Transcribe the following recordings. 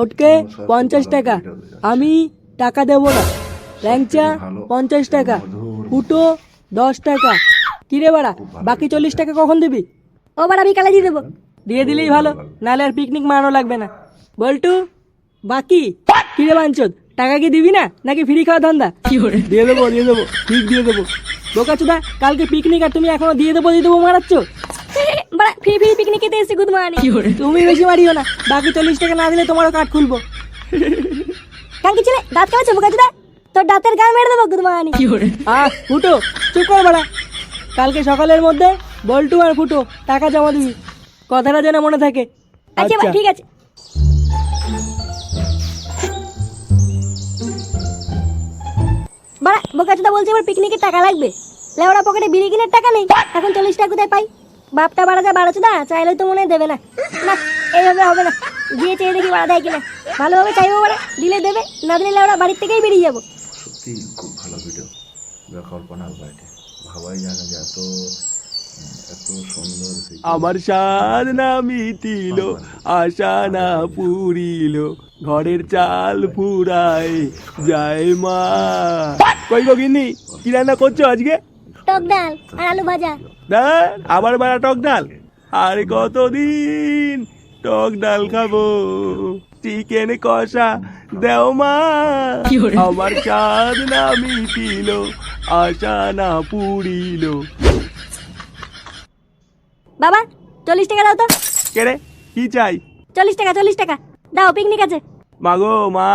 ফটকে 50 টাকা, আমি টাকা দেবো না। ল্যাংচা 50 টাকা, ফুটো 10 টাকা। কিরে বাড়া, বাকি 40 টাকা কখন দিবি? ও বাড়া বিকালে দিয়ে দেবো। দিয়ে দিলেই ভালো, নাহলে আর পিকনিক মানানো লাগবে না। বল্টু, বাকি কিরে বাঞ্চদ, টাকা কি দিবি না নাকি ফ্রি খাওয়া ধান্দা? দিয়ে দেবো ঠিক দিয়ে দেবো। বোকাচোদা, কালকে পিকনিক আর তুমি এখনো দিয়ে দেবো মারাচ্ছ। বাড়া ফ্রি ফ্রি পিকনিক খেতে এসেছি গুড মর্নিং। তুমি বেশি মারিও না, বাকি 40 টাকা না দিলে তোমারও কার্ড খুলবো। কালকে ছেলে দাঁত খাওয়াচ্ছে বোকাচোদা, তোর দাঁতের গাল মেরে দেবো গুড মর্নিং। ফুটো, চুপ কর বাড়া। কালকে সকালের মধ্যে বল্টু আর ফুটো টাকা জমা দিবি, কথাটা যেন মনে থাকে। আচ্ছা ভাই, ঠিক আছে। বাড়া বোকাচোদা বলছে এবার পিকনিকের টাকা লাগবে। লেওড়া পকেটে বিড়ি কিনের টাকা নেই, এখন 40 টাকা কোথায় পাই? বাপটা বাড়া যা বাড়াচোদা, চাইলেও তো মনে হয় দেবে না। না, এইভাবে হবে না, গিয়ে চেয়ে দেখি বাড়া দেয় কিনা। ভালোভাবে চাইবো বাড়া, দিলে দেবে, না দিলে লেওড়া বাড়ির থেকেই বেরিয়ে যাবো। সত্যি খুব ভালো ভিডিও, যা কল্পনার বাইরে, ভাবাই যায় না যে এত এত সুন্দর video। আমার স্বাদ না মিটিল, আশা না পুরিল, ঘরের চাল ফুরায় যায় মা। কই গো গিন্নি, কি রান্না করছো আজকে? টক ডাল আর আলু ভাজা। ডাল? আবার বাড়া টক ডাল? আর কতদিন টক ডাল খাবো? চিকেন কষা দেও মা, আমার স্বাদ না মিটিল, আশা না পুরিল। বাবা 40 টাকা দাও তো। কে রে, কি চাই? 40 টাকা, 40 টাকা দাও, পিকনিক আছে। মাগো মা,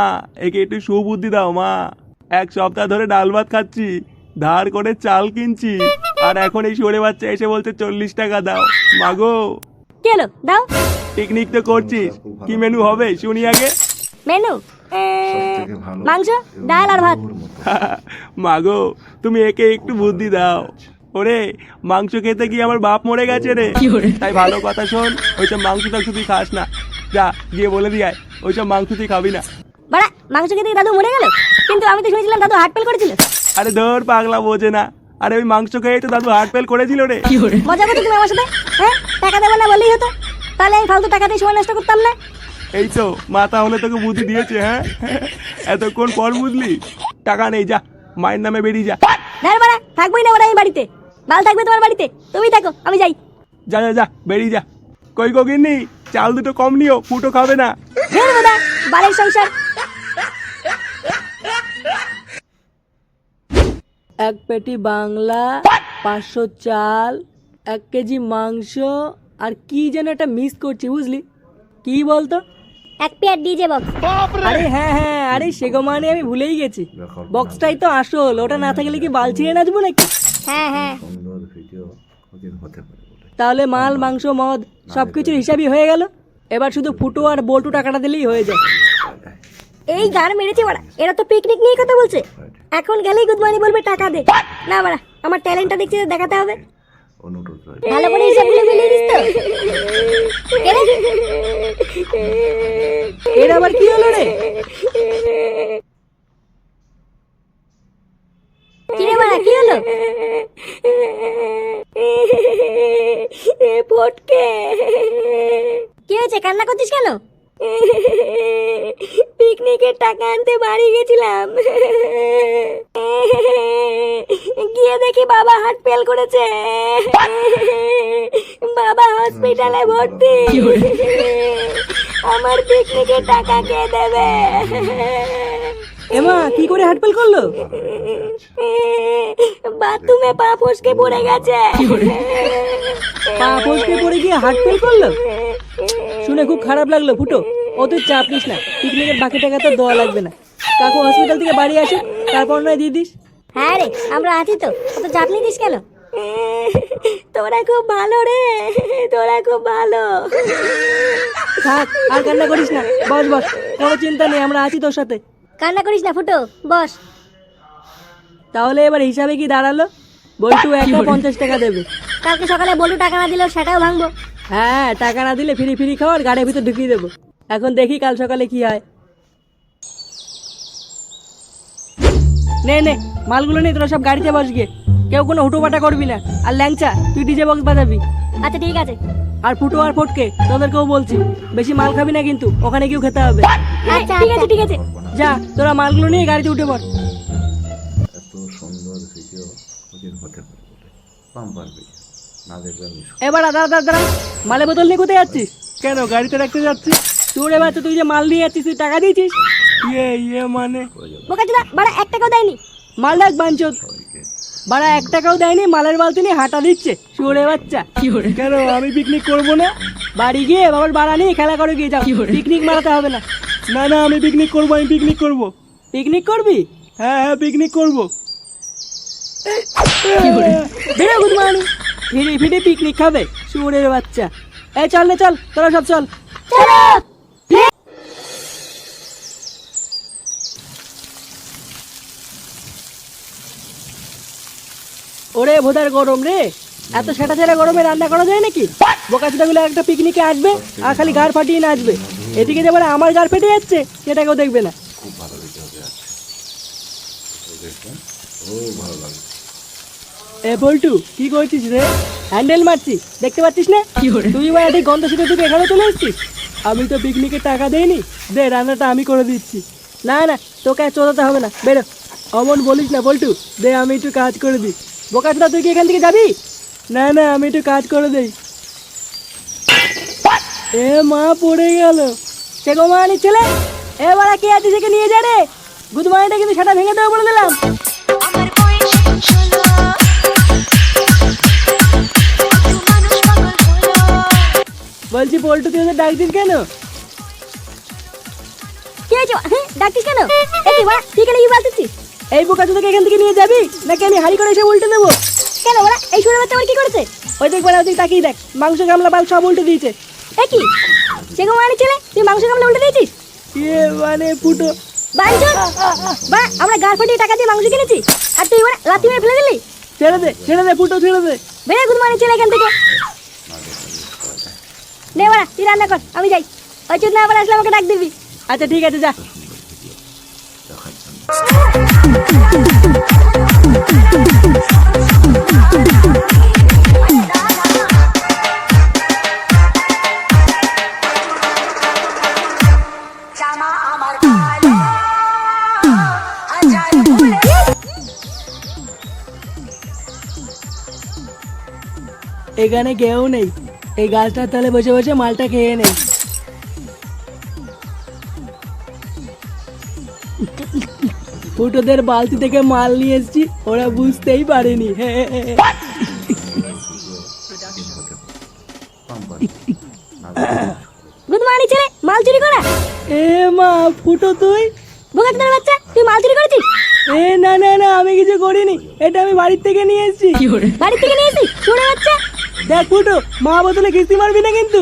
একে একটু সুবুদ্ধি দাও মা। 1 সপ্তাহ ধরে ডাল ভাত খাচ্ছি, ধার করে চাল কিনছি, আর এখন এই সরে বাচ্চা এসে বলছে 40 টাকা দাও। মাগো, কি হলো, দাও। পিকনিক তো করছিস, কি মেনু হবে শুনি আগে। মেনু সবথেকে ভালো মাংস, ডাল আর ভাত। মাগো, তুমি একে একটু বুদ্ধি দাও। ওরে, মাংস খেতে গিয়ে আমার বাপ মরে গেছে রে। তাই ভালো কথা শোন, ওইসব মাংস টাংস তুই খাস না। যা গিয়ে বলে দিয়ে আয়, ওইসব মাংস তুই খাবি না। বাড়া মাংস খেতে গিয়ে দাদু মরে গেল, কিন্তু আমি তো শুনেছিলাম দাদু হার্ট ফেল করেছিল। আরে ধর পাগলা, বোঝে না। আরে ওই মাংস খেয়ে তো দাদু হার্ট ফেল করেছিল রে। মজা করছো তুমি আমার সাথে? হ্যাঁ, টাকা দেবো না বললেই হতো, তাহলে আমি ফালতু টাকা দিয়ে সময় নষ্ট করতাম না। এই তো মাথা হলে তোকে বুদ্ধি দিয়েছে। হ্যাঁ, এতক্ষণ পর বুঝলি? টাকা নেই, যা মায়ের নামে বেরিয়ে যা। ধর বাড়া, থাকবোই না বাড়া আমি বাড়িতে। বাল থাকবে তোমার বাড়িতে, তুমি থাকো, আমি যাই। যা যা যা, বেরিয়ে যা। কই গো গিন্নি, চাল দুটো কম নিও, ফুটো খাবে না। ধর বাড়া, বালের সংসার। 1 পেটি বাংলা, 500 চাল, 1 কেজি মাংস, আর কি যেন একটা মিস করছি, বুঝলি? কি বলতো? 1 পেয়ার ডিজে বক্স। আরে হ্যাঁ, আরে সেগো মানে আমি ভুলেই গেছি। বক্সটাই তো আসল, ওটা না থাকলে কি বাল ছিঁড়ে নাচবো নাকি? হ্যাঁ। সুন্দর ভিডিও ওদের হতে পারে বলে। তাহলে মাল, মাংস, মদ সবকিছুর হিসাবই হয়ে গেল। এবার শুধু ফুটো আর বল্টু টাকাটা দিলেই হয়ে যায়। এই গান মেরেছে বাড়া, এরা তো পিকনিক নিয়ে কথা বলছে। এখন গেলেই গুড মর্নিং বলবে টাকা দে। না বাড়া, আমার ট্যালেন্টটা দেখছি, দেখাতে হবে। অনুরোধ রইল। ভালো করে হিসাবগুলো মিলিয়ে দিস তো। কে রে? এর আবার কি হলো রে? কি রে বাড়া, কি হলো? ফটকে, কি হয়েছে, কান্না করছিস কেন? পিকনিকের টাকা আনতে বাড়ি গেছিলাম, গিয়ে দেখি বাবা হার্ট ফেল করেছে। বাবা হসপিটালে ভর্তি। আমার পিকনিকের টাকা কে দেবে? এমা, কি করে হার্টফেল করলো? বাথরুমে পা ফসকে পড়ে গেছে। পা ফসকে পড়ে গিয়ে হার্টফেল করলো? শুনে খুব খারাপ লাগলো ফুটো। ও তুই চাপ নিস না, পিকনিকের বাকি টাকা তো দেওয়া লাগবে না। কাকু হসপিটাল থেকে বাড়ি আসে, তারপর নয় দিয়ে দিস। হ্যাঁ রে, আমরা আছি তো, অত চাপ নিতিস কেন? তোরা খুব ভালো রে, তোরা খুব ভালো। থাক, আর কান্না করিস না, বস বস, কোনো চিন্তা নেই, আমরা আছি তোর সাথে। কান্না করিস না ফুটো, বস। তাহলে এবার হিসাবে কি দাঁড়ালো? বল্টু একা 50 টাকা দেবে। কালকে সকালে বলু টাকা না দিলেও সেটাও ভাঙবো। হ্যাঁ, টাকা না দিলে ফ্রি খাওয়ার গাড়ির ভিতর ঢুকিয়ে দেবো। এখন দেখি কাল সকালে কি হয়। নে মালগুলো নেই, তোরা সব গাড়িতে বস গিয়ে। কেউ কোনো হুটোপাটা করবি না। আর ল্যাংচা তুই ডিজে বক্স বাজাবি। আচ্ছা ঠিক আছে। আর ফুটো আর ফটকে তোদেরকেও বলছি, বেশি মাল খাবি না কিন্তু, ওখানে গিয়েও খেতে হবে। আচ্ছা ঠিক আছে ঠিক আছে। যা তোরা মালগুলো নিয়ে গাড়িতে উঠে পড়। এত সুন্দর ভিডিও ওদিন হতে পারে বলে বাম্পার ভিডিও না দেখলে মিস এবার দাঁড়া, মালের বোতল নিয়ে কোথায় যাচ্ছিস? কেন গাড়িতে রাখতে যাচ্ছি? তোর এবার তুই যে মাল নিয়ে যাচ্ছিস, তুই টাকা দিয়েছিস? ইয়ে মানে করে যাবে বোকাচোদা বাড়া 1 টাকাও দেয়নি। মাল ডাক বাঞ্চত, সবাইকে। বাড়া 1 টাকাও দেয়নি, মালের বালতি নিয়ে হাঁটা দিচ্ছে শুয়োরের বাচ্চা। কেন আমি পিকনিক করবো না? বাড়ি গিয়ে বাবার বাড়া নিয়ে খেলা করে গিয়ে যাও, পিকনিক মারাতে হবে না। না না আমি পিকনিক করবো, আমি পিকনিক করবো। পিকনিক করবি? হ্যাঁ পিকনিক করবো। বেরো গুদমানি, ফিরে ফিরে পিকনিক খাবে শুয়োরের বাচ্চা। এই চল রে চল, তোরা সব চল। চলো। ওরে ভোদার গরম রে, এত সেটা ছেড়া গরমে রান্না করা যায় নাকি? বোকাচোদাগুলো একটা পিকনিকে আসবে আর খালি গাড় ফাটিয়ে নাচবে, এদিকে যে বলে আমার গাড় ফেটে যাচ্ছে সেটা কেউ দেখবে না। খুব ভালো ভিডিও হবে আজকে তো দেখবেন, ও ভালো লাগবে। এ বল্টু কি করছিস রে? হ্যান্ডেল মারছি, দেখতে পাচ্ছিস না? তুই এবার এই গন্ধ শুধু তুই এখানে চলে এসছিস। আমি তো পিকনিকে টাকা দেইনি, দে রান্নাটা আমি করে দিচ্ছি। না না তোকে আর চোদাতে হবে না, বেরো। অমন বলিস না বল্টু, দে আমি একটু কাজ করে দিই। বোকাচোদা তুই কি এখান থেকে যাবি? না না আমি একটু কাজ করে দেই। এ মা পড়ে গেল, সে গো মানি ছেলে, এবার কে আছে সেকে নিয়ে যা রে। গুদমানিটা কিন্তু সেটা ভেঙে দেবো বলে দিলাম। আমার বয়স এখন 16 একটু মানুষ পাগল হলো বলছি পল্টু তুই ওদের ডাকছিস কেন? কি হয়েছে? হ্যাঁ ডাকছিস কেন? এই কি বাড়া তুই কেন কি বলছিস? এই বোকাচোদাকে এখান থেকে নিয়ে যাবি নাকি আমি হাড়ি করে এসে উল্টে দেবো? কেন বাড়া এই শুনে বাচ্চা আমার কি করেছে? ওই দেখ বলে ওদিকে তাকিয়ে দেখ, মাংস গামলা বাল সব উল্টে দিয়েছে। এ কি সেগো মানি ছেলে, তুই মাংস কামলা উল্টে দিয়েছিস? ইয়ে মানে ফুটো, বাঞ্চন বা আমরা গাড় ফাটিয়ে টাকা দিয়ে মাংস কিনেছি আর তুই এবার লাথি মেরে ফেলে দিলি? ছেড়ে দে ফুটো, ছেড়ে দে। বেরে গুড মর্নিং ছেলে এখান থেকে। নে বাড়া তুই রান্না কর, আমি যাই। ওই চুদ না আবার আসলে আমাকে ডাক দিবি। আচ্ছা ঠিক আছে যা। দেখার জন্য জামা আমার ভালো হাজার ভুলে এখানে কেউ নেই, এই গাছটার তলে বসে বসে মালটা খেয়ে নেই। ফুটোদের বালতি থেকে মাল নিয়ে এসেছি, ওরা বুঝতেই পারেনি। ওদিন হতে পারে বাম্পার না দেখলে গুড মর্নিং ছেলে, মাল চুরি করা? এ মা ফুটো তুই? বোকা চোদার বাচ্চা, তুই মাল চুরি করেছিস? এ না না না আমি কিছু করিনি, এটা আমি বাড়ির থেকে নিয়ে এসেছি। বাড়ি থেকে নিয়ে এসেছিস? শুনে বাচ্চা দেখ ফুটো, মা বোতলে কিস্তি মারবি না কিন্তু।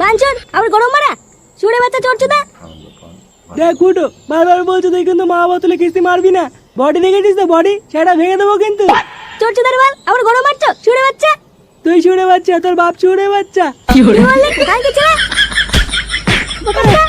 বাঞ্চন আবার গরম মারা শুনে বাচ্চা চোর চোদা। আনন্দ পান। দেখ ফুটো, বারবার বলছো তুই কিন্তু মা বোতলে কিস্তি মারবি না। বডি দেখেছিস তো বডি, সেটা ভেঙে দেবো কিন্তু। চোর চোদার বাল আবার গরম মারছো শুনে বাচ্চা। তুই শুনে বাচ্চা, তোর বাপ শুনে বাচ্চা। কি বললি? কালকে ছেলে বোকা চোদা।